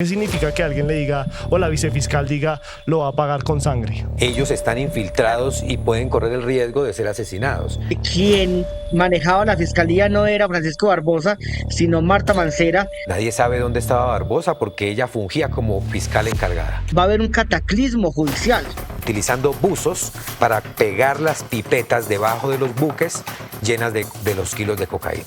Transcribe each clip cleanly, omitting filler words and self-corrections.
¿Qué significa que alguien le diga o la vicefiscal diga lo va a pagar con sangre? Ellos están infiltrados y pueden correr el riesgo de ser asesinados. Quien manejaba la fiscalía no era Francisco Barbosa, sino Marta Mancera. Nadie sabe dónde estaba Barbosa porque ella fungía como fiscal encargada, Va a haber un cataclismo judicial. utilizando buzos para pegar las pipetas debajo de los buques llenas de los kilos de cocaína.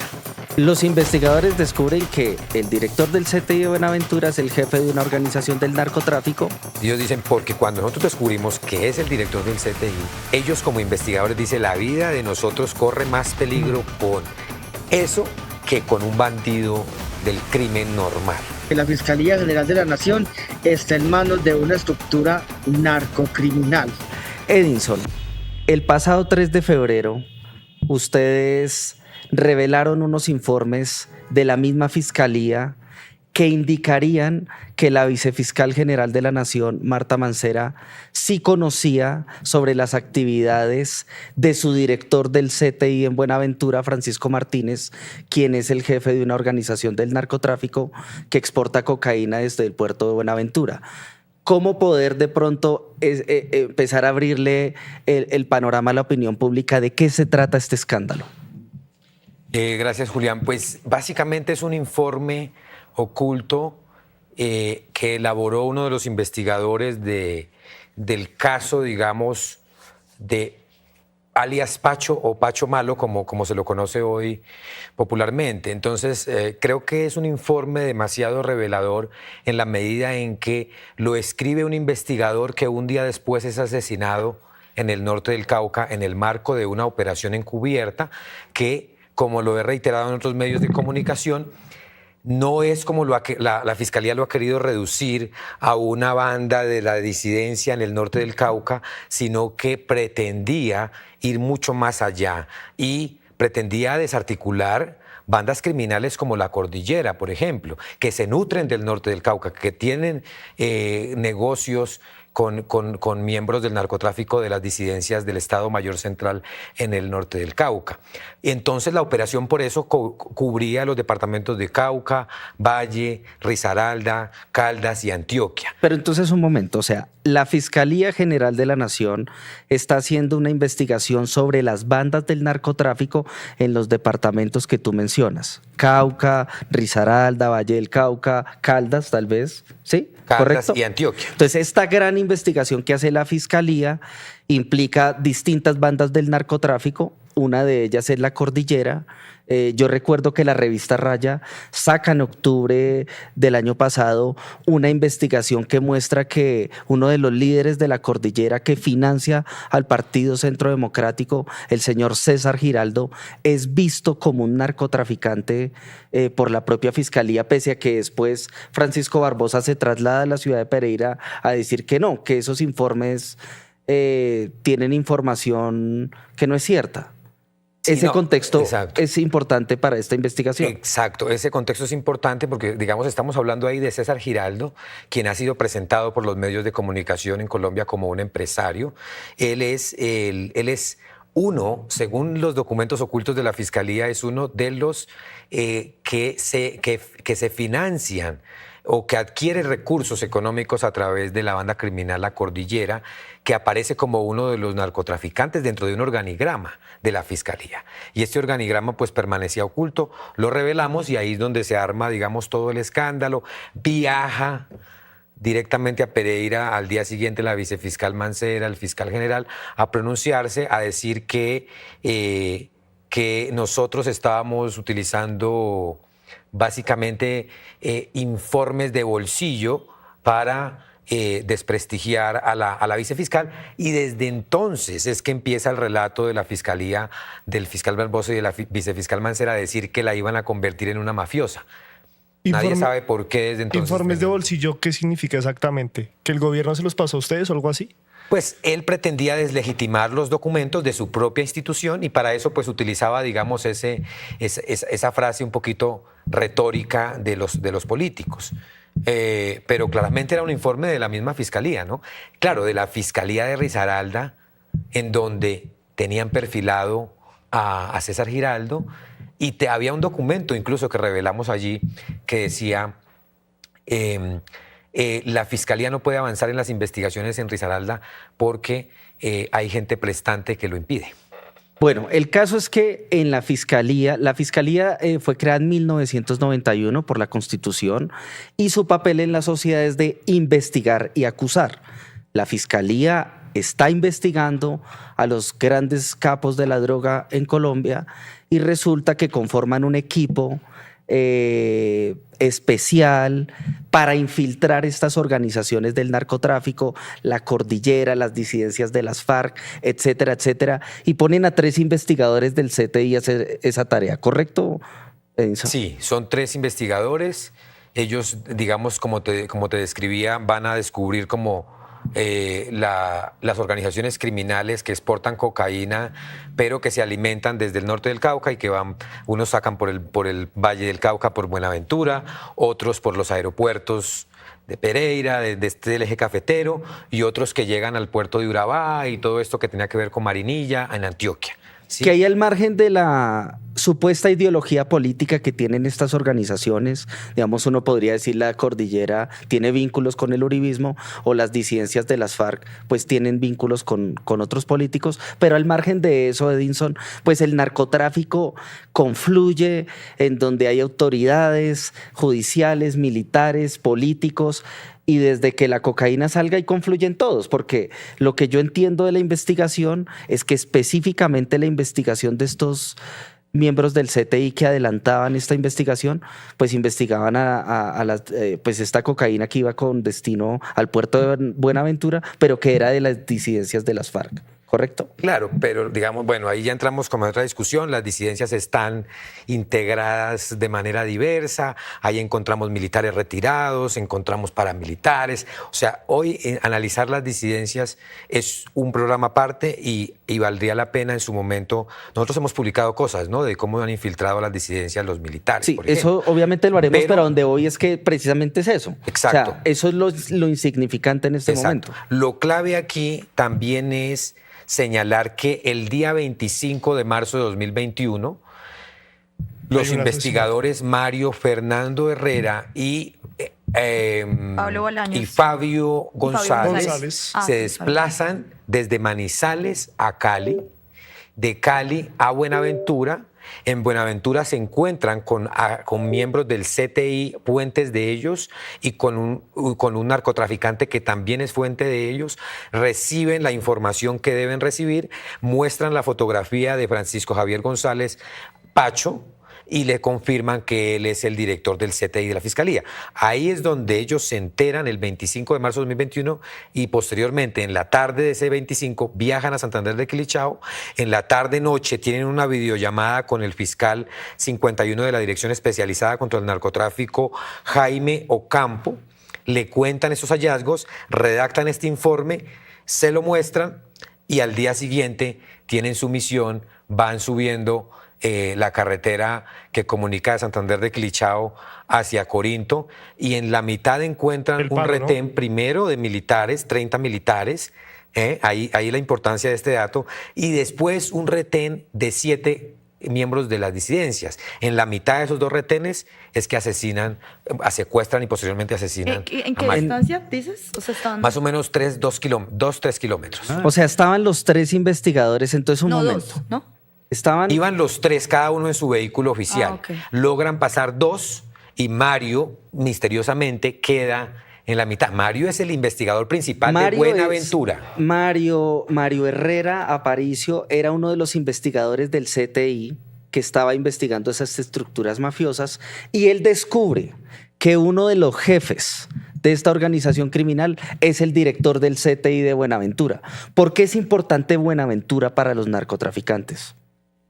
Los investigadores descubren que el director del CTI de Buenaventura es el jefe de una organización del narcotráfico. Ellos dicen, porque cuando nosotros descubrimos que es el director del CTI, ellos como investigadores dicen, la vida de nosotros corre más peligro con eso que con un bandido del crimen normal. La Fiscalía General de la Nación está en manos de una estructura narcocriminal. Edinson, el pasado 3 de febrero, ustedes revelaron unos informes de la misma fiscalía que indicarían que la vicefiscal general de la Nación, Marta Mancera, sí conocía sobre las actividades de su director del CTI en Buenaventura, Francisco Martínez, quien es el jefe de una organización del narcotráfico que exporta cocaína desde el puerto de Buenaventura. ¿Cómo poder de pronto empezar a abrirle el panorama a la opinión pública de qué se trata este escándalo? Gracias, Julián. Pues básicamente es un informe oculto que elaboró uno de los investigadores del caso, digamos, de alias Pacho o Pacho Malo, como se lo conoce hoy popularmente. Entonces, creo que es un informe demasiado revelador en la medida en que lo escribe un investigador que un día después es asesinado en el norte del Cauca en el marco de una operación encubierta que, como lo he reiterado en otros medios de comunicación, no es como la Fiscalía lo ha querido reducir a una banda de la disidencia en el norte del Cauca, sino que pretendía ir mucho más allá y pretendía desarticular bandas criminales como la Cordillera, por ejemplo, que se nutren del norte del Cauca, que tienen negocios con miembros del narcotráfico de las disidencias del Estado Mayor Central en el norte del Cauca. Y entonces la operación por eso cubría los departamentos de Cauca, Valle, Risaralda, Caldas y Antioquia. Pero entonces un momento, o sea, la Fiscalía General de la Nación está haciendo una investigación sobre las bandas del narcotráfico en los departamentos que tú mencionas. Cauca, Risaralda, Valle del Cauca, Caldas tal vez, ¿sí? Caldas ¿Correcto? y Antioquia. Entonces esta gran investigación que hace la Fiscalía implica distintas bandas del narcotráfico. Una de ellas es la Cordillera. Yo recuerdo que la revista Raya saca en octubre del año pasado una investigación que muestra que uno de los líderes de la Cordillera que financia al Partido Centro Democrático, el señor César Giraldo, es visto como un narcotraficante por la propia Fiscalía, pese a que después Francisco Barbosa se traslada a la ciudad de Pereira a decir que no, que esos informes tienen información que no es cierta. Sí, Ese contexto exacto. es importante para esta investigación. Exacto, ese contexto es importante porque, digamos, estamos hablando ahí de César Giraldo, quien ha sido presentado por los medios de comunicación en Colombia como un empresario. Él es uno, según los documentos ocultos de la Fiscalía, es uno de los que se financian o que adquiere recursos económicos a través de la banda criminal La Cordillera, que aparece como uno de los narcotraficantes dentro de un organigrama de la Fiscalía. Y este organigrama pues permanecía oculto, lo revelamos y ahí es donde se arma, digamos, todo el escándalo. Viaja directamente a Pereira al día siguiente la vicefiscal Mancera, el fiscal general, a pronunciarse, a decir que nosotros estábamos utilizando básicamente informes de bolsillo para desprestigiar a la vicefiscal, y desde entonces es que empieza el relato de la Fiscalía, del fiscal Barbosa y de la vicefiscal Mancera, a decir que la iban a convertir en una mafiosa. Nadie sabe por qué desde entonces. ¿Informes de bolsillo qué significa exactamente? ¿Que el gobierno se los pasó a ustedes o algo así? Pues él pretendía deslegitimar los documentos de su propia institución y para eso pues utilizaba, digamos, esa frase un poquito retórica de los políticos. Pero claramente era un informe de la misma Fiscalía, ¿no? Claro, de la Fiscalía de Risaralda, en donde tenían perfilado a César Giraldo y había un documento incluso que revelamos allí que decía La fiscalía no puede avanzar en las investigaciones en Risaralda porque hay gente prestante que lo impide. Bueno, el caso es que en la fiscalía fue creada en 1991 por la Constitución y su papel en la sociedad es de investigar y acusar. La fiscalía está investigando a los grandes capos de la droga en Colombia y resulta que conforman un equipo especial para infiltrar estas organizaciones del narcotráfico, la Cordillera, las disidencias de las FARC, etcétera, etcétera, y ponen a 3 investigadores del CTI a hacer esa tarea, ¿correcto, Edinson? Sí, son 3 investigadores. Ellos, digamos, como te describía, van a descubrir como las organizaciones criminales que exportan cocaína, pero que se alimentan desde el norte del Cauca y que unos sacan por el Valle del Cauca, por Buenaventura, otros por los aeropuertos de Pereira, del eje cafetero, y otros que llegan al puerto de Urabá y todo esto que tenía que ver con Marinilla en Antioquia. ¿Sí? Que hay al margen de la supuesta ideología política que tienen estas organizaciones, digamos, uno podría decir la Cordillera tiene vínculos con el uribismo o las disidencias de las FARC pues tienen vínculos con otros políticos, pero al margen de eso, Edinson, pues el narcotráfico confluye en donde hay autoridades judiciales, militares, políticos, y desde que la cocaína salga y confluyen todos, porque lo que yo entiendo de la investigación es que específicamente la investigación de estos miembros del CTI que adelantaban esta investigación, pues investigaban pues esta cocaína que iba con destino al puerto de Buenaventura, pero que era de las disidencias de las FARC. ¿Correcto? Claro, pero digamos, bueno, ahí ya entramos como en otra discusión. Las disidencias están integradas de manera diversa. Ahí encontramos militares retirados, encontramos paramilitares. O sea, hoy analizar las disidencias es un programa aparte y valdría la pena en su momento. Nosotros hemos publicado cosas, ¿no? De cómo han infiltrado a las disidencias los militares. Sí, por ejemplo. eso obviamente lo haremos, pero donde hoy es que precisamente es eso. Exacto. O sea, eso es lo insignificante en este momento. Lo clave aquí también es señalar que el día 25 de marzo de 2021, los investigadores Mario Fernando Herrera y Fabio González se desplazan desde Manizales a Cali, de Cali a Buenaventura. En Buenaventura se encuentran con miembros del CTI, fuentes de ellos, y con un narcotraficante que también es fuente de ellos. Reciben la información que deben recibir, muestran la fotografía de Francisco Javier González Pacho y le confirman que él es el director del CTI de la Fiscalía. Ahí es donde ellos se enteran el 25 de marzo de 2021 y posteriormente, en la tarde de ese 25, viajan a Santander de Quilichao. En la tarde-noche tienen una videollamada con el fiscal 51 de la Dirección Especializada contra el Narcotráfico, Jaime Ocampo. Le cuentan esos hallazgos, redactan este informe, se lo muestran y al día siguiente tienen su misión, van subiendo la carretera que comunica de Santander de Quilichao hacia Corinto, y en la mitad encuentran un retén, ¿no? Primero de militares, 30 militares, ahí la importancia de este dato, y después un retén de 7 miembros de las disidencias. En la mitad de esos 2 retenes es que secuestran y posteriormente asesinan. ¿En qué distancia dices? O sea, estaban... Más o menos 3 kilómetros. O sea, estaban los 3 investigadores, entonces no, momento. 2, ¿no? Iban los 3, cada uno en su vehículo oficial. Okay. Logran pasar 2 y Mario misteriosamente queda en la mitad. Mario es el investigador principal de Buenaventura. Mario Herrera Aparicio era uno de los investigadores del CTI que estaba investigando esas estructuras mafiosas, y él descubre que uno de los jefes de esta organización criminal es el director del CTI de Buenaventura. ¿Por qué es importante Buenaventura para los narcotraficantes?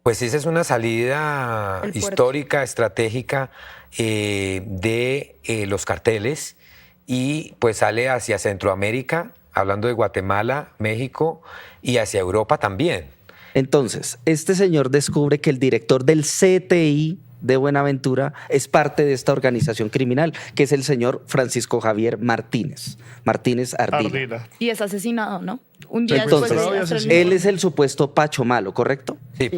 Pues esa es una salida histórica, estratégica de los carteles, y pues sale hacia Centroamérica, hablando de Guatemala, México, y hacia Europa también. Entonces, este señor descubre que el director del CTI de Buenaventura es parte de esta organización criminal, que es el señor Francisco Javier Martínez Ardila. Y es asesinado, ¿no? Un día Entonces, después él es el supuesto Pacho Malo, ¿correcto? Sí.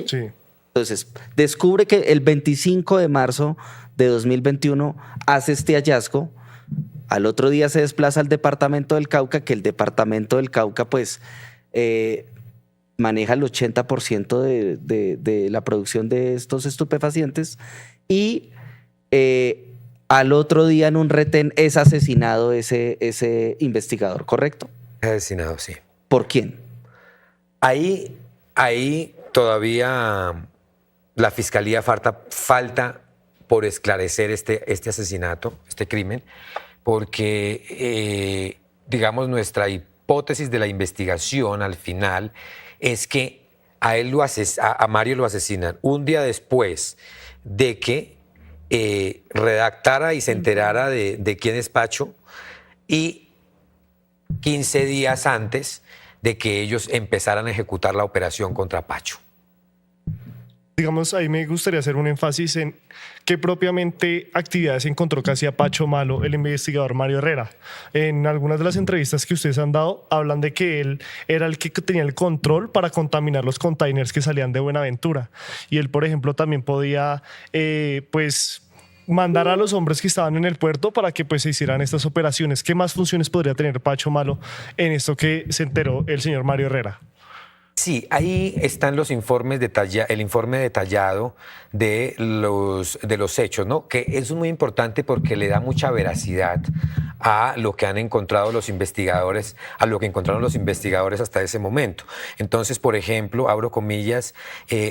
Entonces, descubre que el 25 de marzo de 2021 hace este hallazgo Al otro día se desplaza al departamento del Cauca, que el departamento del Cauca pues maneja el 80% de la producción de estos estupefacientes y al otro día en un retén es asesinado ese investigador, ¿correcto? Asesinado, sí. ¿Por quién? Ahí todavía la fiscalía falta por esclarecer este asesinato, este crimen, porque, digamos, nuestra hipótesis de la investigación al final es que a Mario lo asesinan un día después de que redactara y se enterara de quién es Pacho y 15 días antes de que ellos empezaran a ejecutar la operación contra Pacho. Digamos, ahí me gustaría hacer un énfasis en qué propiamente actividades encontró que hacía Pacho Malo, el investigador Mario Herrera. En algunas de las entrevistas que ustedes han dado, hablan de que él era el que tenía el control para contaminar los containers que salían de Buenaventura. Y él, por ejemplo, también podía, mandar a los hombres que estaban en el puerto para que pues se hicieran estas operaciones. ¿Qué más funciones podría tener Pacho Malo en esto que se enteró el señor Mario Herrera? Sí, ahí están los informes el informe detallado de los hechos, ¿no? Que es muy importante porque le da mucha veracidad a lo que han encontrado los investigadores, a lo que encontraron los investigadores hasta ese momento. Entonces, por ejemplo, abro comillas,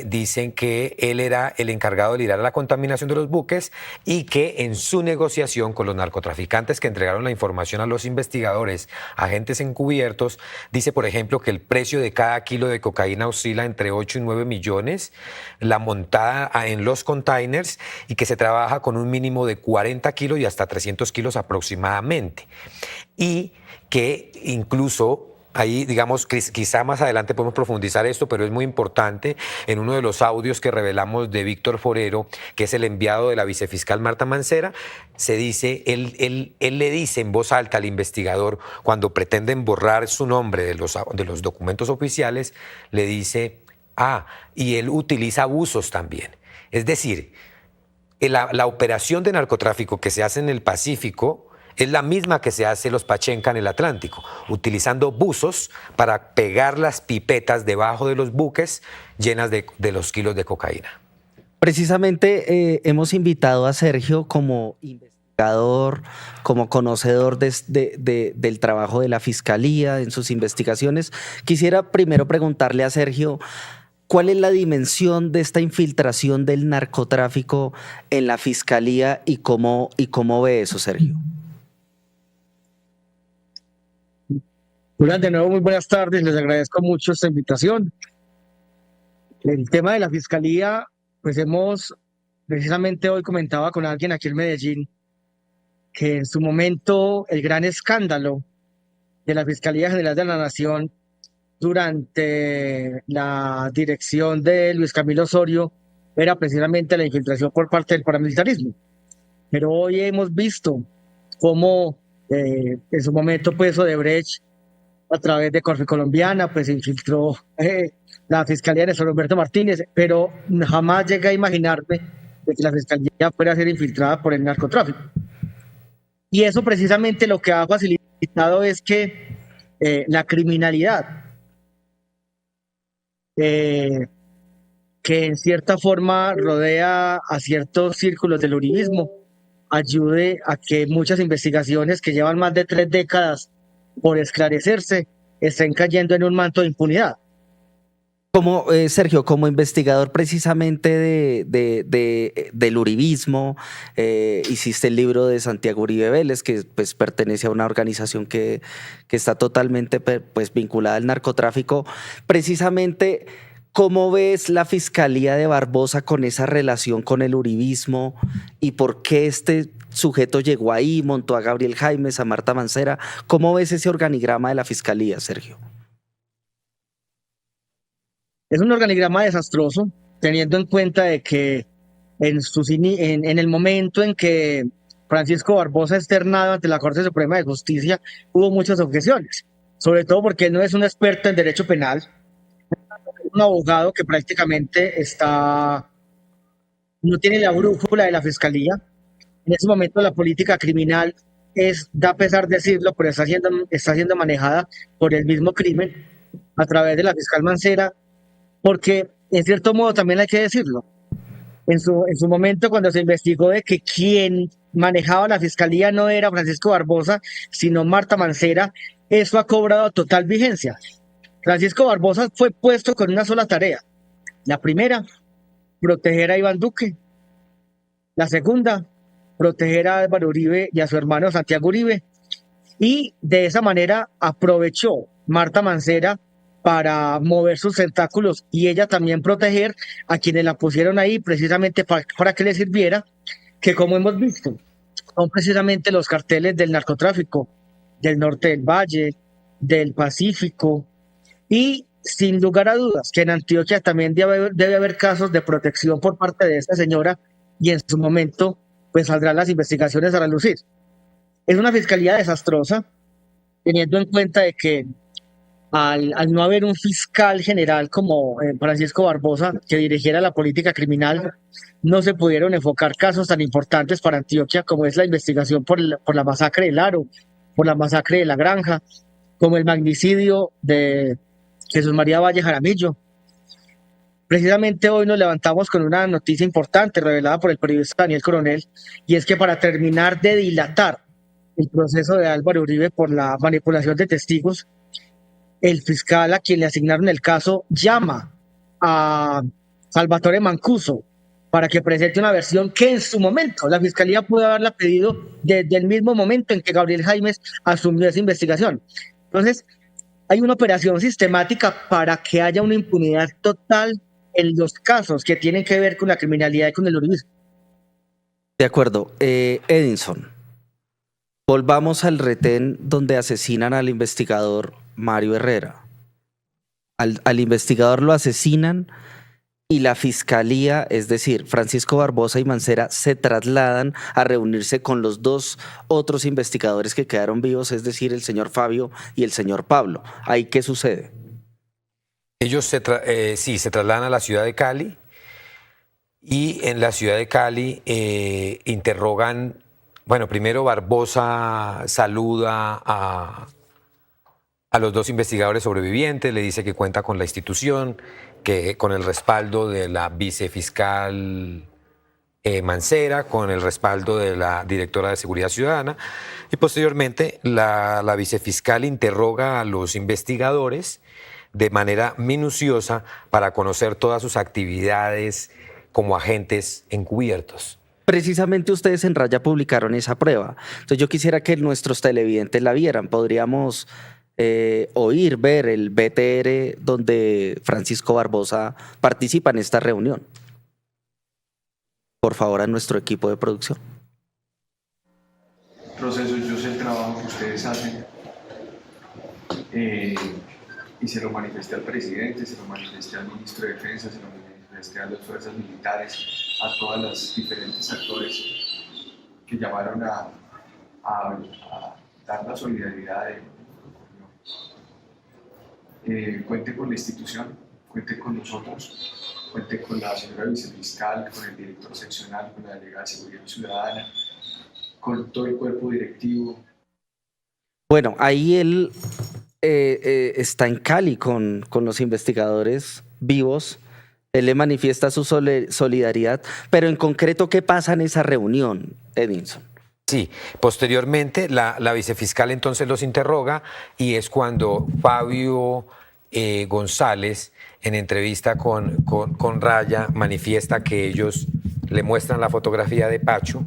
dicen que él era el encargado de lidiar la contaminación de los buques y que en su negociación con los narcotraficantes que entregaron la información a los investigadores, agentes encubiertos, dice, por ejemplo, que el precio de cada kilo de cocaína oscila entre 8 y 9 millones, la montada en los containers y que se trabaja con un mínimo de 40 kilos y hasta 300 kilos aproximadamente. Y que incluso ahí, digamos, quizá más adelante podemos profundizar esto, pero es muy importante, en uno de los audios que revelamos de Víctor Forero, que es el enviado de la vicefiscal Marta Mancera, se dice, él le dice en voz alta al investigador, cuando pretenden borrar su nombre de los documentos oficiales, le dice, y él utiliza abusos también. Es decir, la operación de narcotráfico que se hace en el Pacífico es la misma que se hace los Pachenca en el Atlántico, utilizando buzos para pegar las pipetas debajo de los buques llenas de los kilos de cocaína. Precisamente hemos invitado a Sergio como investigador, como conocedor del trabajo de la Fiscalía en sus investigaciones. Quisiera primero preguntarle a Sergio, ¿cuál es la dimensión de esta infiltración del narcotráfico en la Fiscalía y cómo ve eso, Sergio? Julián, de nuevo, muy buenas tardes. Les agradezco mucho esta invitación. El tema de la Fiscalía, pues precisamente hoy comentaba con alguien aquí en Medellín, que en su momento el gran escándalo de la Fiscalía General de la Nación durante la dirección de Luis Camilo Osorio era precisamente la infiltración por parte del paramilitarismo. Pero hoy hemos visto cómo en su momento pues Odebrecht, a través de Corfe Colombiana, pues infiltró la Fiscalía de Néstor Humberto Martínez, pero jamás llegué a imaginarme de que la Fiscalía fuera a ser infiltrada por el narcotráfico. Y eso precisamente lo que ha facilitado es que la criminalidad, que en cierta forma rodea a ciertos círculos del uribismo, ayude a que muchas investigaciones que llevan más de 3 décadas por esclarecerse, estén cayendo en un manto de impunidad. Sergio, como investigador precisamente del uribismo, hiciste el libro de Santiago Uribe Vélez, que pues pertenece a una organización que está totalmente pues vinculada al narcotráfico. Precisamente, ¿cómo ves la Fiscalía de Barbosa con esa relación con el uribismo y por qué este sujeto llegó ahí, montó a Gabriel Jaimes, a Marta Mancera? ¿Cómo ves ese organigrama de la Fiscalía, Sergio? Es un organigrama desastroso, teniendo en cuenta de que en el momento en que Francisco Barbosa es ternado ante la Corte Suprema de Justicia, hubo muchas objeciones, sobre todo porque él no es un experto en derecho penal, es un abogado que prácticamente no tiene la brújula de la Fiscalía. En ese momento la política criminal da pesar decirlo, pero está siendo manejada por el mismo crimen a través de la fiscal Mancera, porque en cierto modo también hay que decirlo. En su momento, cuando se investigó de que quien manejaba la fiscalía no era Francisco Barbosa, sino Marta Mancera, eso ha cobrado total vigencia. Francisco Barbosa fue puesto con una sola tarea. La primera, proteger a Iván Duque. La segunda, proteger a Álvaro Uribe y a su hermano Santiago Uribe. Y de esa manera aprovechó Marta Mancera para mover sus tentáculos y ella también proteger a quienes la pusieron ahí precisamente para que le sirviera, que como hemos visto, son precisamente los carteles del narcotráfico, del norte del Valle, del Pacífico, y sin lugar a dudas que en Antioquia también debe haber casos de protección por parte de esta señora y en su momento pues saldrán las investigaciones a relucir. Es una fiscalía desastrosa, teniendo en cuenta de que al no haber un fiscal general como Francisco Barbosa que dirigiera la política criminal, no se pudieron enfocar casos tan importantes para Antioquia como es la investigación por la masacre del Aro, por la masacre de La Granja, como el magnicidio de Jesús María Valle Jaramillo. Precisamente hoy nos levantamos con una noticia importante revelada por el periodista Daniel Coronel, y es que para terminar de dilatar el proceso de Álvaro Uribe por la manipulación de testigos, el fiscal a quien le asignaron el caso llama a Salvatore Mancuso para que presente una versión que en su momento la fiscalía pudo haberla pedido desde el mismo momento en que Gabriel Jaimes asumió esa investigación. Entonces, hay una operación sistemática para que haya una impunidad total en los casos que tienen que ver con la criminalidad y con el uribismo. De acuerdo. Edinson, volvamos al retén donde asesinan al investigador Mario Herrera. Al investigador lo asesinan y la fiscalía, es decir, Francisco Barbosa y Mancera, se trasladan a reunirse con los dos otros investigadores que quedaron vivos, es decir, el señor Fabio y el señor Pablo. ¿Ahí qué sucede? Ellos se trasladan a la ciudad de Cali y en la ciudad de Cali interrogan, bueno, primero Barbosa saluda a los dos investigadores sobrevivientes, le dice que cuenta con la institución, que con el respaldo de la vicefiscal Mancera, con el respaldo de la directora de Seguridad Ciudadana, y posteriormente la vicefiscal interroga a los investigadores de manera minuciosa para conocer todas sus actividades como agentes encubiertos. Precisamente ustedes en Raya publicaron esa prueba. Entonces yo quisiera que nuestros televidentes la vieran. Podríamos ver el BTR donde Francisco Barbosa participa en esta reunión. Por favor, a nuestro equipo de producción. Proceso, yo sé el trabajo que ustedes hacen y se lo manifesté al presidente, se lo manifesté al ministro de Defensa, se lo manifesté a las fuerzas militares, a todos los diferentes actores que llamaron a dar la solidaridad de cuente con la institución, cuente con nosotros, cuente con la señora vicefiscal, con el director seccional, con la delegada de Seguridad Ciudadana, con todo el cuerpo directivo. Bueno, ahí él está en Cali con los investigadores vivos. Él le manifiesta su solidaridad, pero en concreto, ¿qué pasa en esa reunión, Edinson? Sí, posteriormente la vicefiscal entonces los interroga y es cuando Fabio González, en entrevista con Raya, manifiesta que ellos le muestran la fotografía de Pacho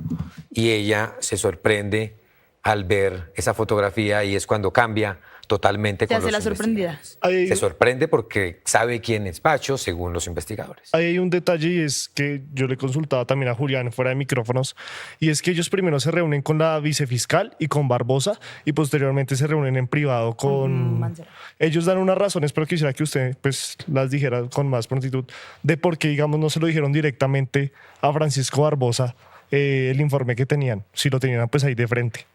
y ella se sorprende al ver esa fotografía y es cuando cambia totalmente con los investigadores. Se sorprende porque sabe quién es Pacho, según los investigadores. Ahí hay un detalle y es que yo le consultaba también a Julián fuera de micrófonos y es que ellos primero se reúnen con la vicefiscal y con Barbosa y posteriormente se reúnen en privado con Mancera. Ellos dan unas razones, pero quisiera que usted pues las dijera con más prontitud de por qué, digamos, no se lo dijeron directamente a Francisco Barbosa el informe que tenían, si lo tenían pues ahí de frente.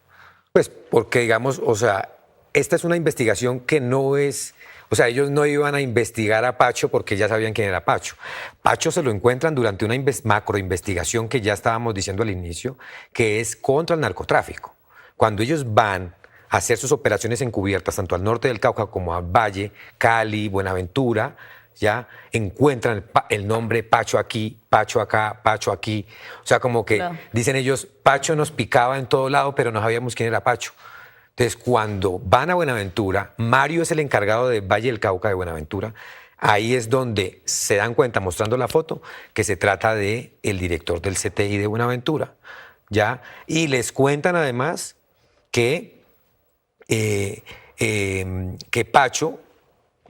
Pues porque, digamos, o sea, esta es una investigación que no es... O sea, ellos no iban a investigar a Pacho porque ya sabían quién era Pacho. Pacho se lo encuentran durante una macroinvestigación que ya estábamos diciendo al inicio, que es contra el narcotráfico. cuando ellos van a hacer sus operaciones encubiertas, tanto al norte del Cauca como a Valle, Cali, Buenaventura, ya encuentran el nombre Pacho aquí, Pacho acá, Pacho aquí. O sea, como que Claro. dicen ellos, Pacho nos picaba en todo lado, pero no sabíamos quién era Pacho. Entonces, cuando van a Buenaventura, Mario es el encargado de Valle del Cauca de Buenaventura. Ahí es donde se dan cuenta, mostrando la foto, que se trata de el director del CTI de Buenaventura, ¿ya? Y les cuentan además que Pacho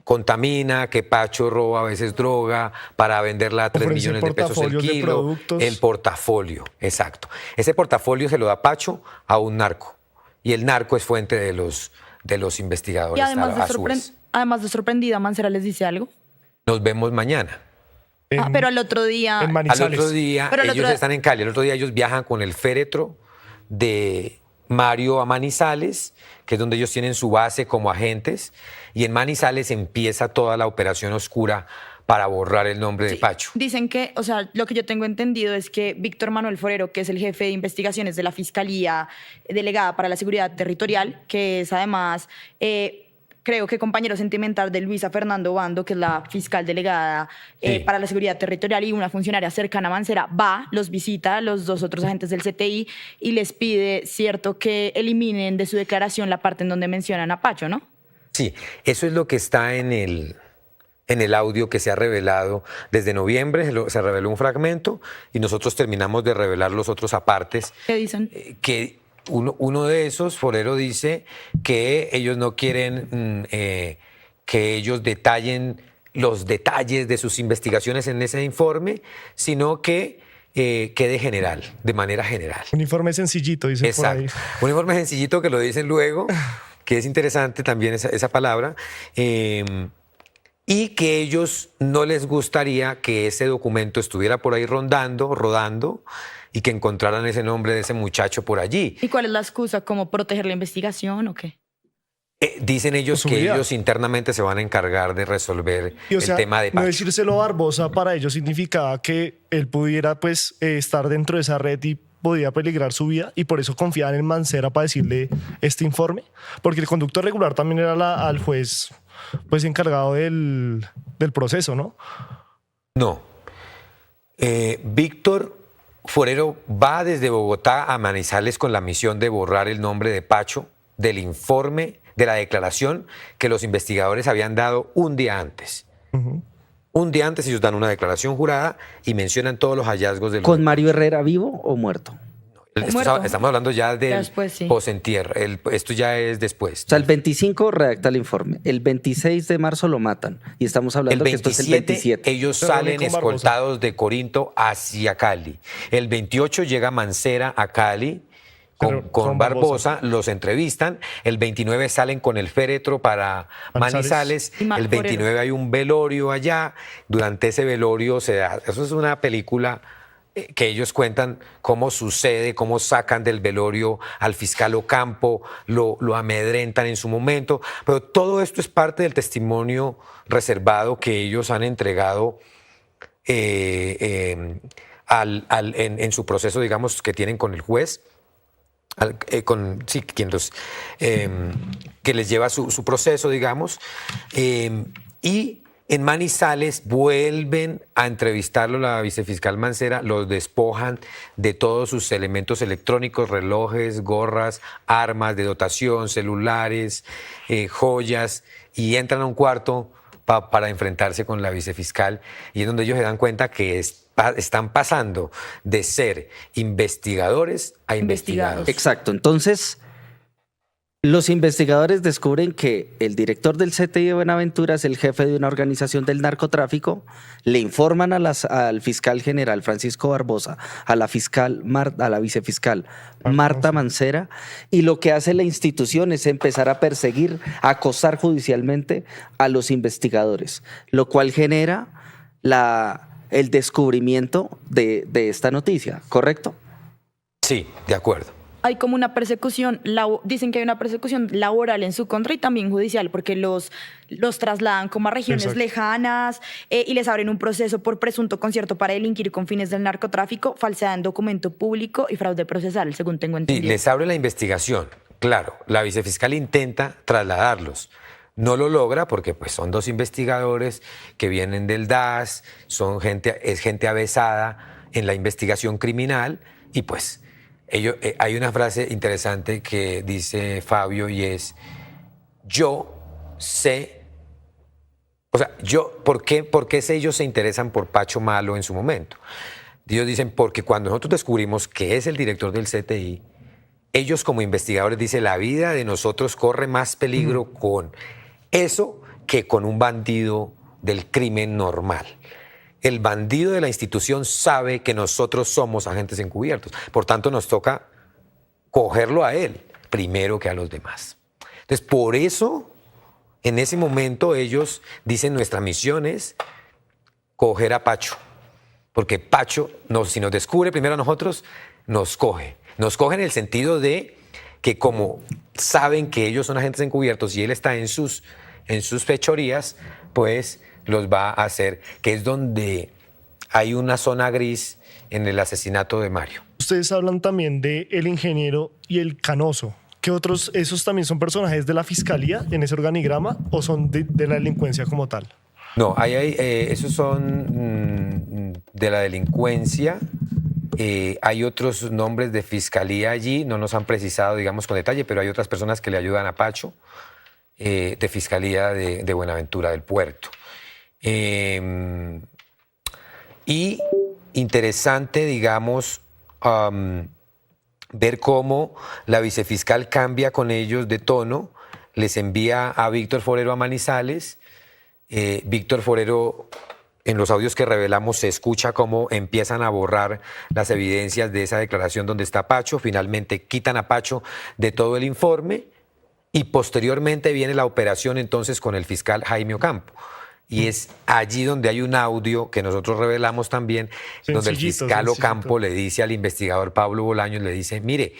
contamina, que Pacho roba a veces droga para venderla a 3 Ofrece millones de pesos el portafolios de kilo. productos. El portafolio, exacto. Ese portafolio se lo da Pacho a un narco. Y el narco es fuente de los investigadores. Y además a su vez. además de sorprendida, Mancera les dice algo. Nos vemos mañana. Pero al otro día. en Manizales. Al otro día, Pero el ellos otro- están en Cali. El otro día ellos viajan con el féretro de Mario a Manizales, que es donde ellos tienen su base como agentes. Y en Manizales empieza toda la operación oscura para borrar el nombre de Sí, Pacho. dicen que, o sea, lo que yo tengo entendido es que Víctor Manuel Forero, que es el jefe de investigaciones de la Fiscalía Delegada para la Seguridad Territorial, que es además, creo que compañero sentimental de Luisa Fernando Bando, que es la fiscal delegada Sí. para la Seguridad Territorial y una funcionaria cercana a Mancera, va, los visita a los 2 otros agentes del CTI y les pide, cierto, que eliminen de su declaración la parte en donde mencionan a Pacho, ¿no? Sí, eso es lo que está en el audio que se ha revelado desde noviembre. Se reveló un fragmento y nosotros terminamos de revelar los otros apartes. ¿Qué dicen? Que uno de esos, Forero, dice que ellos no quieren que ellos detallen los detalles de sus investigaciones en ese informe, sino que quede general, de manera general. Un informe sencillito, dice por ahí. Exacto. Un informe sencillito que lo dicen luego, que es interesante también esa palabra, y que ellos no les gustaría que ese documento estuviera por ahí rodando, y que encontraran ese nombre de ese muchacho por allí. ¿Y cuál es la excusa? ¿Cómo proteger la investigación o qué? Dicen ellos Su que vida. ellos internamente se van a encargar de resolver Y, o sea, el tema de no Pacho. decírselo a Barbosa para ellos significaba que él pudiera pues estar dentro de esa red y podía peligrar su vida, y por eso confiaban en Mancera para decirle este informe, porque el conducto regular también era al juez pues encargado del proceso, ¿no? No. Víctor Forero va desde Bogotá a Manizales con la misión de borrar el nombre de Pacho del informe, de la declaración que los investigadores habían dado un día antes. Un día antes ellos dan una declaración jurada y mencionan todos los hallazgos del... ¿Con Mario Herrera vivo o muerto? Muerto. Estamos hablando ya del Ya después, sí. posentierro. Esto ya es después. O sea, el 25 redacta el informe, el 26 de marzo lo matan y estamos hablando El que esto es el 27, 27. ellos Se reúnen salen con Barbosa. escoltados de Corinto hacia Cali. El 28 llega Mancera a Cali Pero con con Barbosa, los entrevistan. El 29 salen con el féretro para Manizales. Y El 29 hay un velorio allá. Durante ese velorio eso es una película que ellos cuentan cómo sucede, cómo sacan del velorio al fiscal Ocampo, lo amedrentan en su momento. Pero todo esto es parte del testimonio reservado que ellos han entregado en su proceso, digamos, que tienen con el juez. Que les lleva su proceso, digamos, y en Manizales vuelven a entrevistarlo la vicefiscal Mancera, los despojan de todos sus elementos electrónicos, relojes, gorras, armas de dotación, celulares, joyas, y entran a un cuarto para enfrentarse con la vicefiscal, y es donde ellos se dan cuenta que están pasando de ser investigadores a investigados. Exacto, entonces los investigadores descubren que el director del CTI de Buenaventura es el jefe de una organización del narcotráfico, le informan al fiscal general Francisco Barbosa, a la vicefiscal Marta Mancera, y lo que hace la institución es empezar a perseguir, a acosar judicialmente a los investigadores, lo cual genera el descubrimiento de esta noticia, ¿correcto? Sí, de acuerdo. hay como una persecución, dicen que hay una persecución laboral en su contra y también judicial, porque los trasladan como a regiones Exacto. lejanas y les abren un proceso por presunto concierto para delinquir con fines del narcotráfico, falsedad en documento público y fraude procesal, según tengo Sí, entendido. les abre la investigación. Claro, la vicefiscal intenta trasladarlos. No lo logra porque pues, son dos investigadores que vienen del DAS, es gente avesada en la investigación criminal y pues hay una frase interesante que dice Fabio y es, yo sé, o sea, ¿por qué ellos se interesan por Pacho Malo en su momento? Ellos dicen, porque cuando nosotros descubrimos que es el director del CTI, ellos como investigadores dicen, la vida de nosotros corre más peligro con eso que con un bandido del crimen normal. El bandido de la institución sabe que nosotros somos agentes encubiertos. Por tanto, nos toca cogerlo a él primero que a los demás. Entonces, por eso, en ese momento, ellos dicen, nuestra misión es coger a Pacho. Porque Pacho, si nos descubre primero a nosotros, nos coge. Nos coge en el sentido de que como saben que ellos son agentes encubiertos y él está en sus fechorías, pues los va a hacer, que es donde hay una zona gris en el asesinato de Mario. Ustedes hablan también de el ingeniero y el canoso. ¿Qué otros, esos también son personajes de la fiscalía en ese organigrama o son de la delincuencia como tal? No, esos son de la delincuencia. Hay otros nombres de fiscalía allí, no nos han precisado, digamos, con detalle, pero hay otras personas que le ayudan a Pacho, de Fiscalía de Buenaventura del Puerto. Y interesante, digamos, ver cómo la vicefiscal cambia con ellos de tono, les envía a Víctor Forero a Manizales. Víctor Forero, en los audios que revelamos, se escucha cómo empiezan a borrar las evidencias de esa declaración donde está Pacho. Finalmente quitan a Pacho de todo el informe y posteriormente viene la operación entonces con el fiscal Jaime Ocampo. Y es allí donde hay un audio que nosotros revelamos también, donde el fiscal Ocampo le dice al investigador Pablo Bolaños, le dice, mire,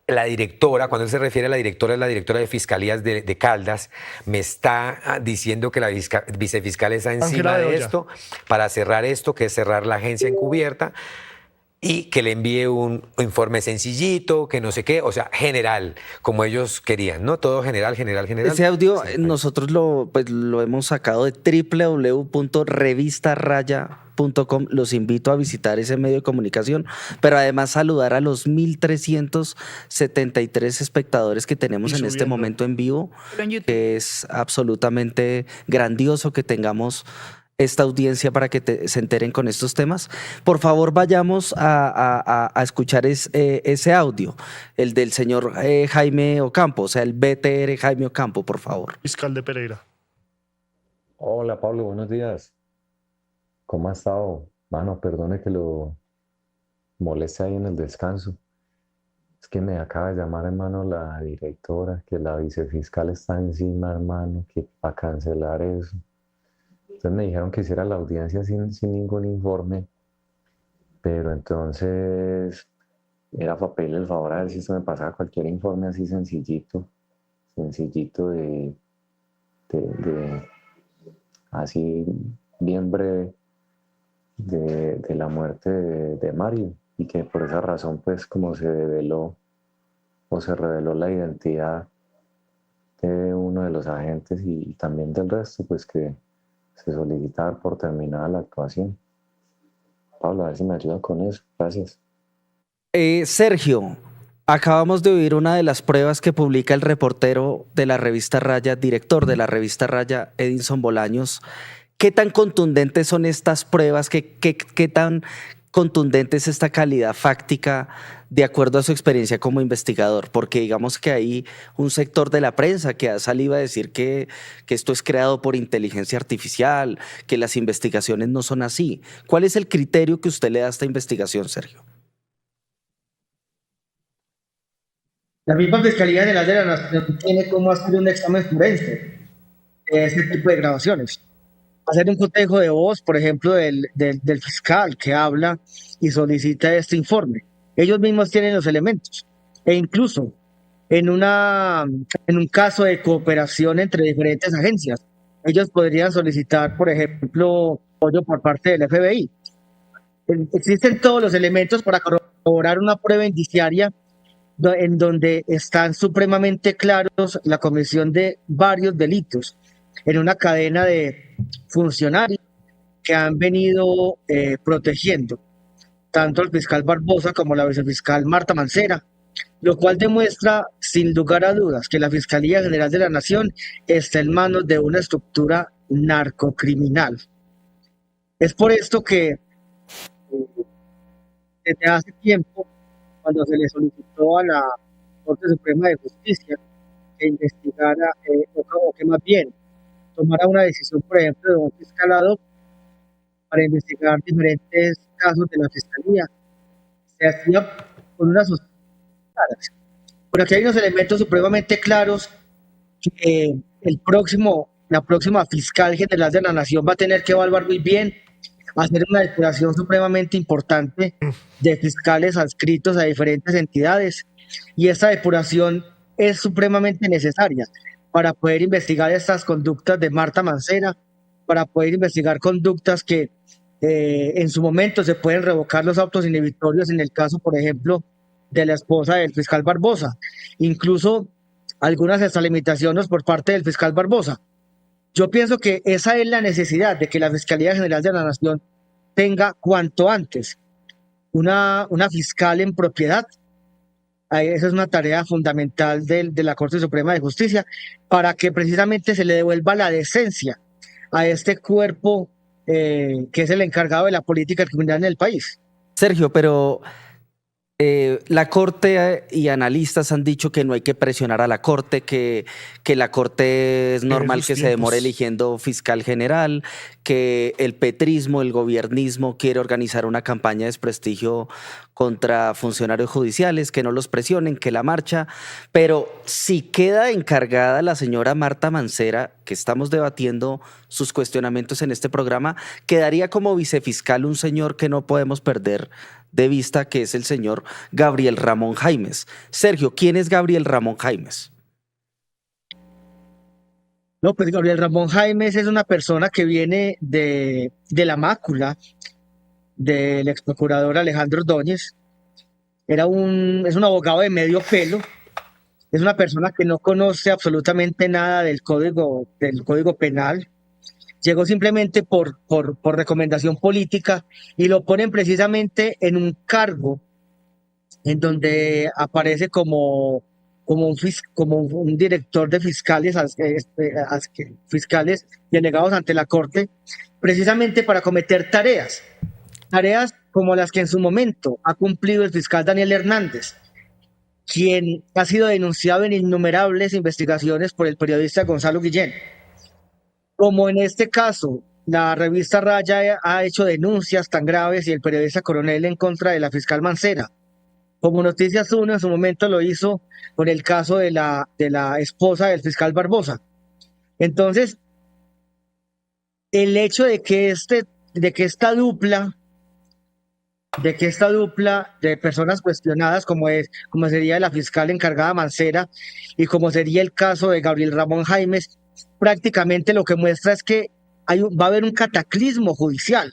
la directora, cuando él se refiere a la directora, es la directora de Fiscalías de Caldas, me está diciendo que la vicefiscal está encima de esto para cerrar esto, que es cerrar la agencia encubierta, y que le envíe un informe sencillito, que no sé qué, o sea, general, como ellos querían, ¿no? Todo general. Ese audio nosotros lo hemos sacado de www.revistaraya.com. Los invito a visitar ese medio de comunicación, pero además saludar a los 1.373 espectadores que tenemos en este momento en vivo. Es absolutamente grandioso que tengamos esta audiencia para que se enteren con estos temas. Por favor, vayamos a escuchar ese audio, el del señor Jaime Ocampo, o sea, el BTR Jaime Ocampo, por favor. Fiscal de Pereira. Hola, Pablo, buenos días. ¿Cómo ha estado? Mano, perdone que lo moleste ahí en el descanso. Es que me acaba de llamar, hermano, la directora, que la vicefiscal está encima, hermano, que para cancelar eso. Entonces me dijeron que hiciera la audiencia sin ningún informe, pero entonces era para pedirle el favor a ver si se me pasaba cualquier informe así sencillito de así bien breve de la muerte de Mario, y que por esa razón, pues, como se develó o se reveló la identidad de uno de los agentes y también del resto, pues que se solicitaba por terminada la actuación. Pablo, a ver si me ayuda con eso. Gracias. Sergio, acabamos de oír una de las pruebas que publica el reportero de la revista Raya, director de la revista Raya, Edinson Bolaños. ¿Qué tan contundentes son estas pruebas? ¿Qué tan contundente es esta calidad fáctica de acuerdo a su experiencia como investigador? Porque digamos que hay un sector de la prensa que ha salido a decir que esto es creado por inteligencia artificial, que las investigaciones no son así. ¿Cuál es el criterio que usted le da a esta investigación, Sergio? La misma Fiscalía General de la Nación tiene cómo hacer un examen forense de ese tipo de grabaciones. Hacer un cotejo de voz, por ejemplo, del fiscal que habla y solicita este informe. Ellos mismos tienen los elementos. E incluso en un caso de cooperación entre diferentes agencias, ellos podrían solicitar, por ejemplo, apoyo por parte del FBI. Existen todos los elementos para corroborar una prueba indiciaria en donde están supremamente claros la comisión de varios delitos en una cadena de funcionarios que han venido protegiendo tanto al fiscal Barbosa como la vicefiscal Marta Mancera, lo cual demuestra sin lugar a dudas que la Fiscalía General de la Nación está en manos de una estructura narcocriminal. Es por esto que desde hace tiempo, cuando se le solicitó a la Corte Suprema de Justicia que investigara, o que más bien tomara una decisión, por ejemplo, de un fiscalado para investigar diferentes casos de la Fiscalía, se hacía con unas sospechas claras. Pero aquí hay unos elementos supremamente claros que la próxima fiscal general de la Nación va a tener que evaluar muy bien, hacer una depuración supremamente importante de fiscales adscritos a diferentes entidades, y esa depuración es supremamente necesaria para poder investigar estas conductas de Marta Mancera, para poder investigar conductas que en su momento se pueden revocar los autos inhibitorios en el caso, por ejemplo, de la esposa del fiscal Barbosa, incluso algunas extralimitaciones por parte del fiscal Barbosa. Yo pienso que esa es la necesidad de que la Fiscalía General de la Nación tenga cuanto antes una fiscal en propiedad. Esa es una tarea fundamental de la Corte Suprema de Justicia para que precisamente se le devuelva la decencia a este cuerpo que es el encargado de la política criminal en el país. Sergio, pero la Corte y analistas han dicho que no hay que presionar a la Corte, que la Corte es normal que se demore eligiendo fiscal general, que el petrismo, el gobiernismo quiere organizar una campaña de desprestigio contra funcionarios judiciales, que no los presionen, que la marcha. Pero si queda encargada la señora Marta Mancera, que estamos debatiendo sus cuestionamientos en este programa, quedaría como vicefiscal un señor que no podemos perder de vista, que es el señor Gabriel Ramón Jaimes. Sergio, ¿quién es Gabriel Ramón Jaimes? No, pues Gabriel Ramón Jaimes es una persona que viene de la mácula del ex procurador Alejandro Ordóñez. Es un abogado de medio pelo, es una persona que no conoce absolutamente nada del código penal. Llegó simplemente por recomendación política y lo ponen precisamente en un cargo en donde aparece como un director de fiscales delegados ante la Corte, precisamente para cometer tareas como las que en su momento ha cumplido el fiscal Daniel Hernández, quien ha sido denunciado en innumerables investigaciones por el periodista Gonzalo Guillén. Como en este caso, la revista Raya ha hecho denuncias tan graves y el periodista Coronel en contra de la fiscal Mancera. Como Noticias 1 en su momento lo hizo con el caso de la esposa del fiscal Barbosa. Entonces, el hecho de que esta dupla de personas cuestionadas, como sería la fiscal encargada Mancera y como sería el caso de Gabriel Ramón Jaimes, prácticamente lo que muestra es que va a haber un cataclismo judicial.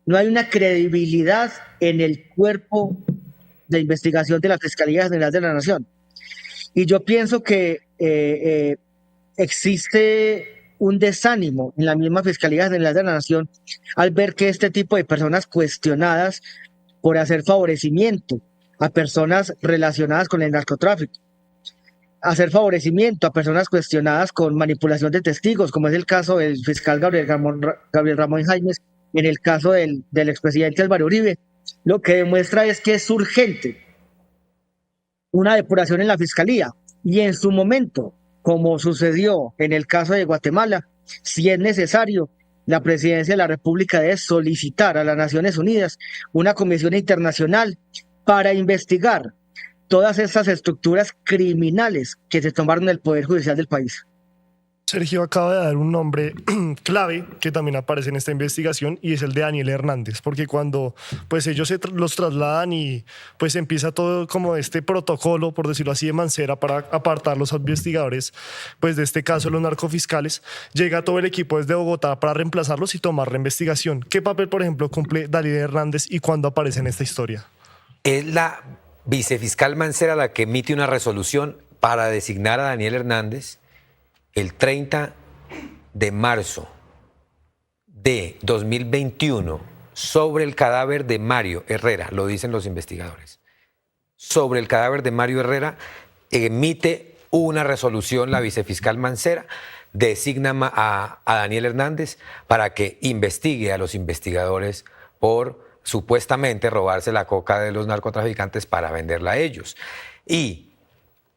No hay una credibilidad en el cuerpo de investigación de la Fiscalía General de la Nación. Y yo pienso que existe un desánimo en la misma Fiscalía General de la Nación al ver que este tipo de personas cuestionadas por hacer favorecimiento a personas relacionadas con el narcotráfico, hacer favorecimiento a personas cuestionadas con manipulación de testigos, como es el caso del fiscal Gabriel Ramón Jaimes, en el caso del expresidente Álvaro Uribe, lo que demuestra es que es urgente una depuración en la Fiscalía. Y en su momento, como sucedió en el caso de Guatemala, si es necesario, la Presidencia de la República debe solicitar a las Naciones Unidas una comisión internacional para investigar todas estas estructuras criminales que se tomaron el Poder Judicial del país. Sergio acaba de dar un nombre clave que también aparece en esta investigación y es el de Daniel Hernández, porque cuando pues ellos los trasladan y pues empieza todo como este protocolo, por decirlo así, de Mancera para apartar los investigadores pues de este caso, los narcofiscales, llega todo el equipo desde Bogotá para reemplazarlos y tomar la investigación. ¿Qué papel, por ejemplo, cumple Daniel Hernández y cuándo aparece en esta historia? Es la vicefiscal Mancera la que emite una resolución para designar a Daniel Hernández el 30 de marzo de 2021 sobre el cadáver de Mario Herrera, lo dicen los investigadores. Sobre el cadáver de Mario Herrera emite una resolución la vicefiscal Mancera, designa a Daniel Hernández para que investigue a los investigadores por supuestamente robarse la coca de los narcotraficantes para venderla a ellos. Y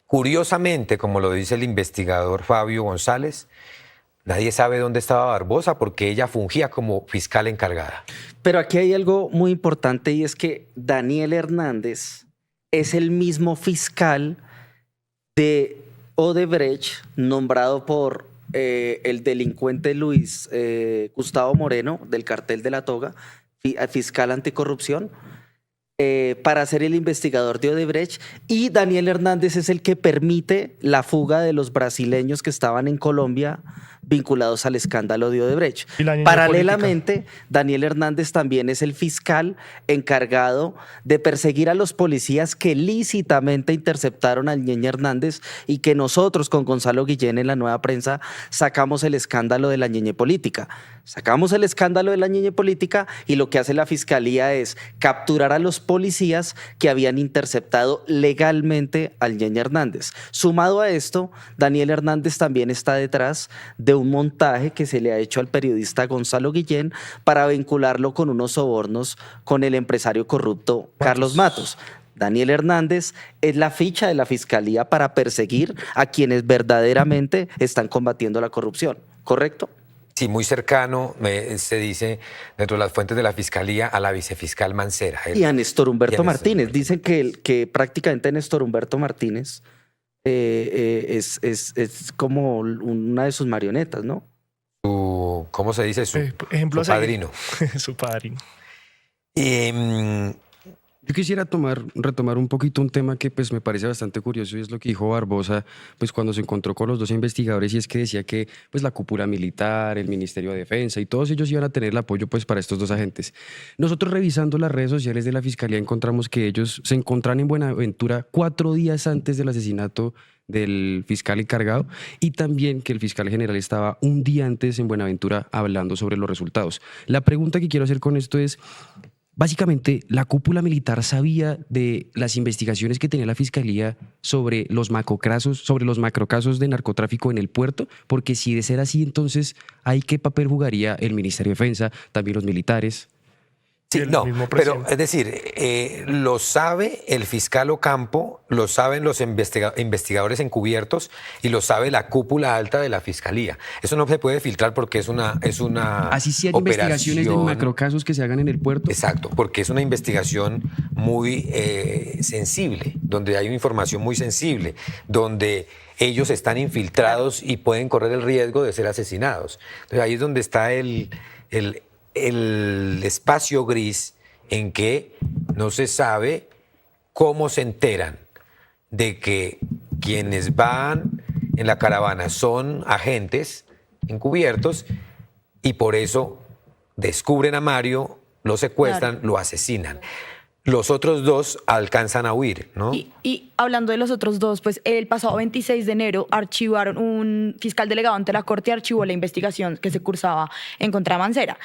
curiosamente, como lo dice el investigador Fabio González, nadie sabe dónde estaba Barbosa porque ella fungía como fiscal encargada. Pero aquí hay algo muy importante y es que Daniel Hernández es el mismo fiscal de Odebrecht nombrado por el delincuente Luis Gustavo Moreno del cartel de la Toga, fiscal anticorrupción, para ser el investigador de Odebrecht, y Daniel Hernández es el que permite la fuga de los brasileños que estaban en Colombia vinculados al escándalo de Odebrecht. Paralelamente, Daniel Hernández también es el fiscal encargado de perseguir a los policías que lícitamente interceptaron al Ñeñe Hernández y que nosotros con Gonzalo Guillén en La Nueva Prensa sacamos el escándalo de la Ñeñe Política. Sacamos el escándalo de la Ñeñe Política y lo que hace la fiscalía es capturar a los policías que habían interceptado legalmente al Ñeñe Hernández. Sumado a esto, Daniel Hernández también está detrás de un montaje que se le ha hecho al periodista Gonzalo Guillén para vincularlo con unos sobornos con el empresario corrupto Carlos Matos. Daniel Hernández es la ficha de la fiscalía para perseguir a quienes verdaderamente están combatiendo la corrupción, ¿correcto? Sí, muy cercano, se dice dentro de las fuentes de la fiscalía, a la vicefiscal Mancera. Y a Néstor Humberto Martínez. Dicen que prácticamente Néstor Humberto Martínez es como una de sus marionetas, ¿no? ¿Cómo se dice? Su padrino. Su padrino. Yo quisiera retomar un poquito un tema que pues me parece bastante curioso y es lo que dijo Barbosa pues cuando se encontró con los dos investigadores, y es que decía que pues la cúpula militar, el Ministerio de Defensa y todos ellos iban a tener el apoyo pues para estos dos agentes. Nosotros revisando las redes sociales de la Fiscalía encontramos que ellos se encontraron en Buenaventura 4 días antes del asesinato del fiscal encargado, y también que el fiscal general estaba un día antes en Buenaventura hablando sobre los resultados. La pregunta que quiero hacer con esto es: básicamente, ¿la cúpula militar sabía de las investigaciones que tenía la Fiscalía sobre los macrocasos de narcotráfico en el puerto? Porque si de ser así, entonces, ¿ahí qué papel jugaría el Ministerio de Defensa, también los militares? Sí, no, pero es decir, lo sabe el fiscal Ocampo, lo saben los investigadores encubiertos y lo sabe la cúpula alta de la Fiscalía. Eso no se puede filtrar porque es una así sí hay investigaciones de macrocasos que se hagan en el puerto. Exacto, porque es una investigación muy sensible, donde hay una información muy sensible, donde ellos están infiltrados y pueden correr el riesgo de ser asesinados. Entonces ahí es donde está el espacio gris en que no se sabe cómo se enteran de que quienes van en la caravana son agentes encubiertos y por eso descubren a Mario, lo secuestran, lo asesinan. Los otros dos alcanzan a huir, ¿no? Y hablando de los otros dos, pues el pasado 26 de enero archivaron, un fiscal delegado ante la Corte archivó la investigación que se cursaba en contra de Mancera.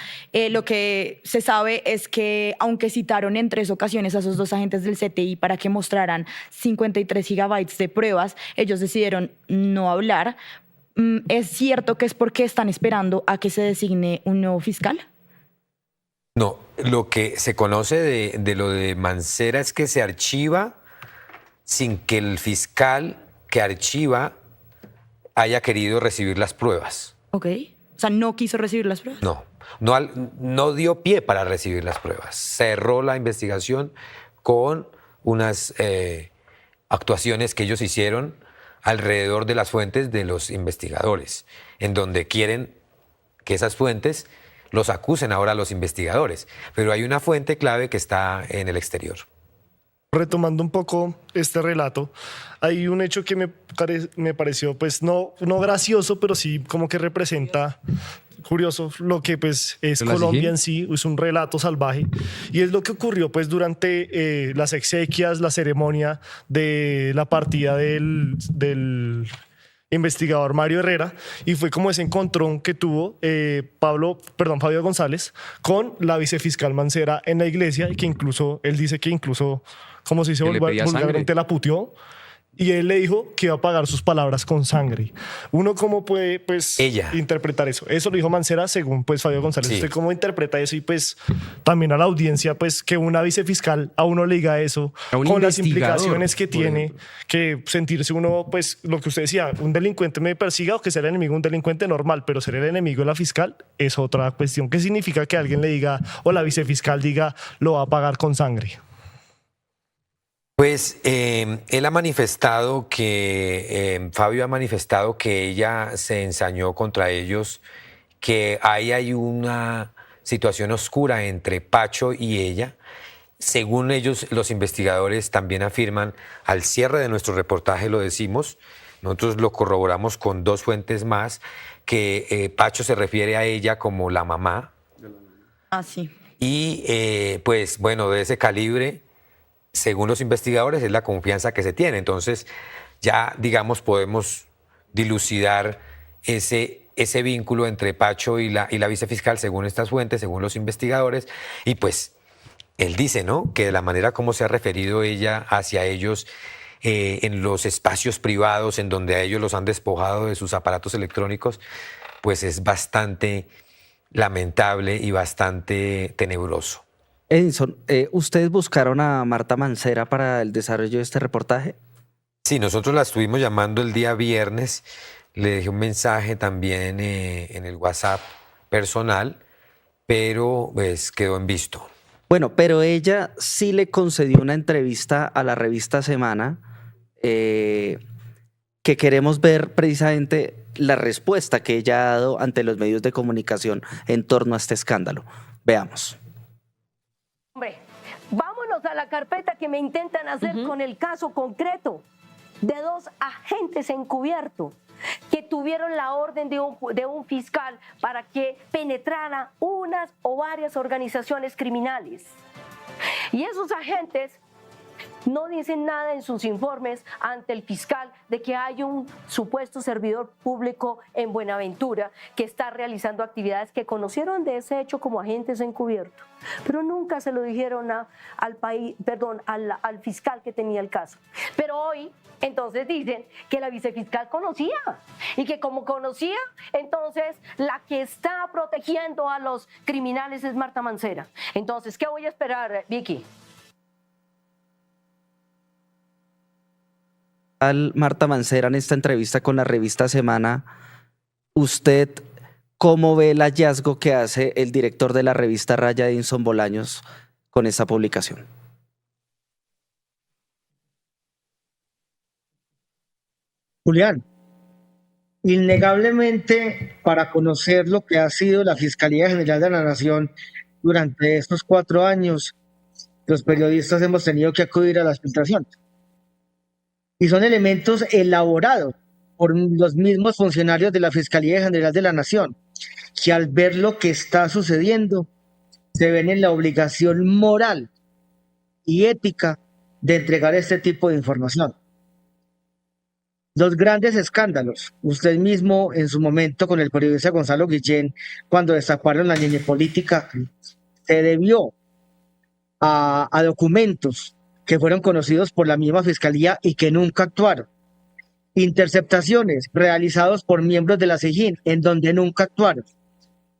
Lo que se sabe es que, aunque citaron en 3 ocasiones a esos dos agentes del CTI para que mostraran 53 gigabytes de pruebas, ellos decidieron no hablar. ¿Es cierto que es porque están esperando a que se designe un nuevo fiscal? No, lo que se conoce de lo de Mancera es que se archiva sin que el fiscal que archiva haya querido recibir las pruebas. Ok. O sea, ¿no quiso recibir las pruebas? No dio pie para recibir las pruebas. Cerró la investigación con unas actuaciones que ellos hicieron alrededor de las fuentes de los investigadores, en donde quieren que esas fuentes los acusen ahora a los investigadores. Pero hay una fuente clave que está en el exterior. Retomando un poco este relato, hay un hecho que me pareció, pues no gracioso, pero sí como que representa curioso lo que pues es ¿La Colombia Sijín? en sí, es un relato salvaje, y es lo que ocurrió pues durante las exequias, la ceremonia de la partida del investigador Mario Herrera, y fue como ese encontrón que tuvo Fabio González con la vicefiscal Mancera en la iglesia, y que incluso él dice que incluso, como se dice Que le pedía vulgarmente, sangre. la puteó, y él le dijo que iba a pagar sus palabras con sangre. Uno cómo puede pues Ella. interpretar eso. Eso lo dijo Mancera según pues Fabio González. Sí. ¿Usted cómo interpreta eso? Y pues también a la audiencia, pues que una vicefiscal a uno le diga eso, A un con las investigador, implicaciones que por tiene, ejemplo. que sentirse uno, pues lo que usted decía, un delincuente me persiga, o que ser el enemigo de un delincuente normal, pero ser el enemigo de la fiscal es otra cuestión. ¿Qué significa que alguien le diga, o la vicefiscal diga, lo va a pagar con sangre? Pues él ha manifestado Fabio ha manifestado que ella se ensañó contra ellos, que ahí hay una situación oscura entre Pacho y ella. Según ellos, los investigadores también afirman, al cierre de nuestro reportaje lo decimos, nosotros lo corroboramos con dos fuentes más, que Pacho se refiere a ella como la mamá. Ah, sí. Y pues bueno, de ese calibre, según los investigadores, es la confianza que se tiene. Entonces ya, digamos, podemos dilucidar ese vínculo entre Pacho y la vicefiscal, según estas fuentes, según los investigadores. Y pues él dice, ¿no?, que de la manera como se ha referido ella hacia ellos en los espacios privados, en donde a ellos los han despojado de sus aparatos electrónicos, pues es bastante lamentable y bastante tenebroso. Edinson, ¿ustedes buscaron a Marta Mancera para el desarrollo de este reportaje? Sí, nosotros la estuvimos llamando el día viernes, le dejé un mensaje también en el WhatsApp personal, pero pues quedó en visto. Bueno, pero ella sí le concedió una entrevista a la revista Semana, que queremos ver precisamente la respuesta que ella ha dado ante los medios de comunicación en torno a este escándalo. Veamos. Hombre, vámonos a la carpeta que me intentan hacer con el caso concreto de dos agentes encubiertos que tuvieron la orden de un fiscal para que penetrara unas o varias organizaciones criminales. Y esos agentes no dicen nada en sus informes ante el fiscal de que hay un supuesto servidor público en Buenaventura que está realizando actividades que conocieron de ese hecho como agentes encubiertos, pero nunca se lo dijeron al fiscal que tenía el caso. Pero hoy entonces dicen que la vicefiscal conocía y que como conocía, entonces la que está protegiendo a los criminales es Marta Mancera. Entonces, ¿qué voy a esperar, Vicky? Marta Mancera, en esta entrevista con la revista Semana, ¿usted cómo ve el hallazgo que hace el director de la revista Raya, Edinson Bolaños, con esta publicación? Julián, innegablemente para conocer lo que ha sido la Fiscalía General de la Nación durante estos 4 años, los periodistas hemos tenido que acudir a las filtraciones. Y son elementos elaborados por los mismos funcionarios de la Fiscalía General de la Nación, que al ver lo que está sucediendo, se ven en la obligación moral y ética de entregar este tipo de información. Los grandes escándalos, usted mismo en su momento con el periodista Gonzalo Guillén, cuando destaparon la ñeñe política, se debió a documentos que fueron conocidos por la misma Fiscalía y que nunca actuaron. Interceptaciones realizadas por miembros de la SIJIN en donde nunca actuaron.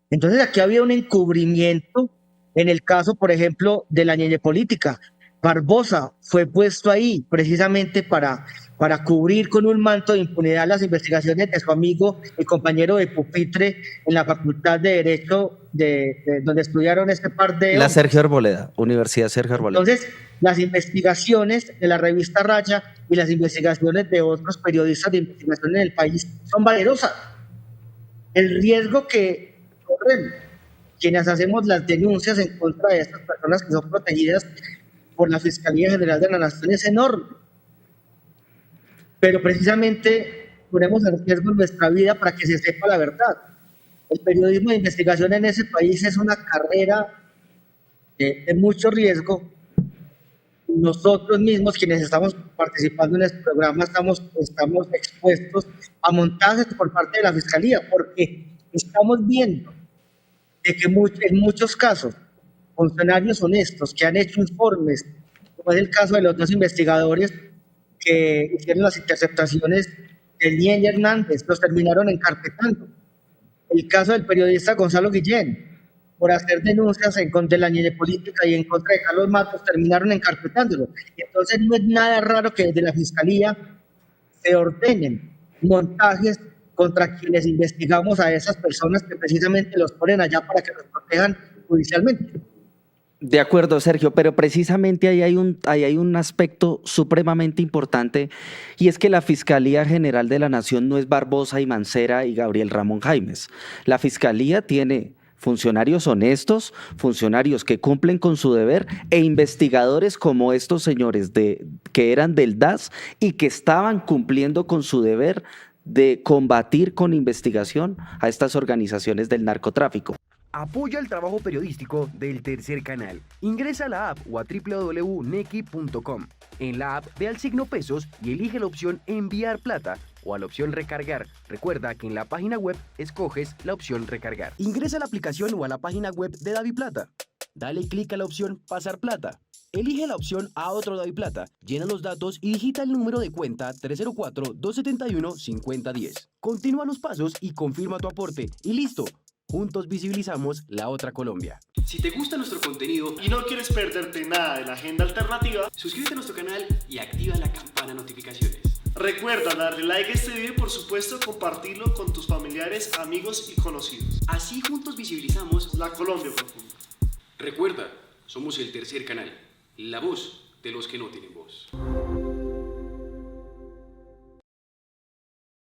Entonces aquí había un encubrimiento en el caso, por ejemplo, de la ñeñe política. Barbosa fue puesto ahí precisamente para para cubrir con un manto de impunidad las investigaciones de su amigo y compañero de pupitre en la Facultad de Derecho donde estudiaron este par de La hombres. Sergio Arboleda, Universidad Sergio Arboleda. Entonces, las investigaciones de la revista Raya y las investigaciones de otros periodistas de investigación en el país son valerosas. El riesgo que corren quienes hacemos las denuncias en contra de estas personas que son protegidas por la Fiscalía General de la Nación es enorme. Pero precisamente ponemos en riesgo nuestra vida para que se sepa la verdad. El periodismo de investigación en ese país es una carrera de mucho riesgo. Nosotros mismos, quienes estamos participando en este programa, estamos expuestos a montajes por parte de la Fiscalía, porque estamos viendo de que en muchos casos funcionarios honestos que han hecho informes, como es el caso de los 2 investigadores que hicieron las interceptaciones de Niña Hernández, los terminaron encarpetando. El caso del periodista Gonzalo Guillén, por hacer denuncias en contra de la niña política y en contra de Carlos Matos, terminaron encarpetándolo. Entonces no es nada raro que desde la Fiscalía se ordenen montajes contra quienes investigamos a esas personas que precisamente los ponen allá para que los protejan judicialmente. De acuerdo, Sergio, pero precisamente ahí hay un aspecto supremamente importante, y es que la Fiscalía General de la Nación no es Barbosa y Mancera y Gabriel Ramón Jaimes. La Fiscalía tiene funcionarios honestos, funcionarios que cumplen con su deber e investigadores como estos señores que eran del DAS y que estaban cumpliendo con su deber de combatir con investigación a estas organizaciones del narcotráfico. Apoya el trabajo periodístico del Tercer Canal. Ingresa a la app o a www.nequi.com. En la app ve al signo pesos y elige la opción enviar plata o a la opción recargar. Recuerda que en la página web escoges la opción recargar. Ingresa a la aplicación o a la página web de DaviPlata. Dale clic a la opción pasar plata. Elige la opción a otro DaviPlata, llena los datos y digita el número de cuenta 304-271-5010. Continúa los pasos y confirma tu aporte y listo. Juntos visibilizamos la otra Colombia. Si te gusta nuestro contenido y no quieres perderte nada de la agenda alternativa, suscríbete a nuestro canal y activa la campana de notificaciones. recuerda darle like a este video y por supuesto compartirlo con tus familiares, amigos y conocidos. Así juntos visibilizamos la Colombia profunda. Recuerda, somos el Tercer Canal, la voz de los que no tienen voz.